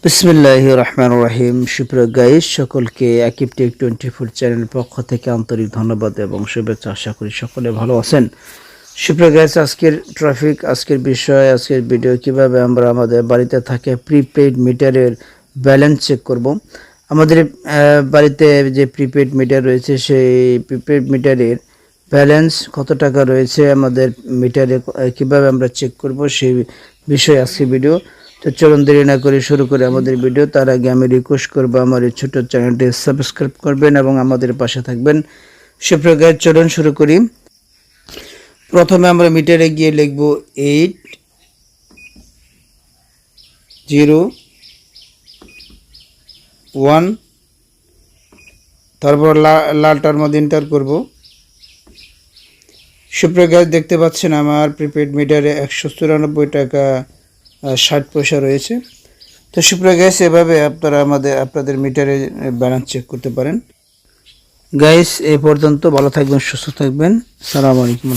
বিসমিল্লাহির রহমানির রহিম। সুপ্রিয় গাইস, সকলকে আকিব টেক 24 চ্যানেলের পক্ষ থেকে আন্তরিক ধন্যবাদ এবং শুভেচ্ছা। আশা করি সকলে ভালো আছেন। সুপ্রিয় গাইস, আজকের ট্রাফিক, আজকের বিষয়, আজকের ভিডিও কিভাবে আমরা আমাদের বাড়িতে থাকে প্রিপেইড মিটারের ব্যালেন্স চেক করব। আমাদের বাড়িতে যে প্রিপেইড মিটার রয়েছে সেই প্রিপেইড মিটারের ব্যালেন্স কত টাকা রয়েছে আমাদের মিটারে কিভাবে আমরা চেক করব সেই বিষয়ে আজকে ভিডিও। তো চলুন দেরি না করে শুরু করে আমাদের ভিডিও। তার আগে আমি রিকোয়েস্ট করবো আমার এই ছোট চ্যানেলটি সাবস্ক্রাইব করবেন এবং আমাদের পাশে থাকবেন। সুপ্রিয় গাইস, চলুন শুরু করি। প্রথমে আমরা মিটারে গিয়ে লিখব 801, তারপর লালটার মধ্যে এন্টার করব। সুপ্রিয় গাইস, দেখতে পাচ্ছেন আমার প্রিপেড মিটারে 194 টাকা 60 পয়সা রয়েছে। তো সুপ্রিয় গাইস, এভাবে আপনারা আপনাদের মিটারে ব্যালেন্স চেক করতে পারেন। গাইস, এই পর্যন্ত ভালো থাকবেন, সুস্থ থাকবেন। আসসালামু আলাইকুম।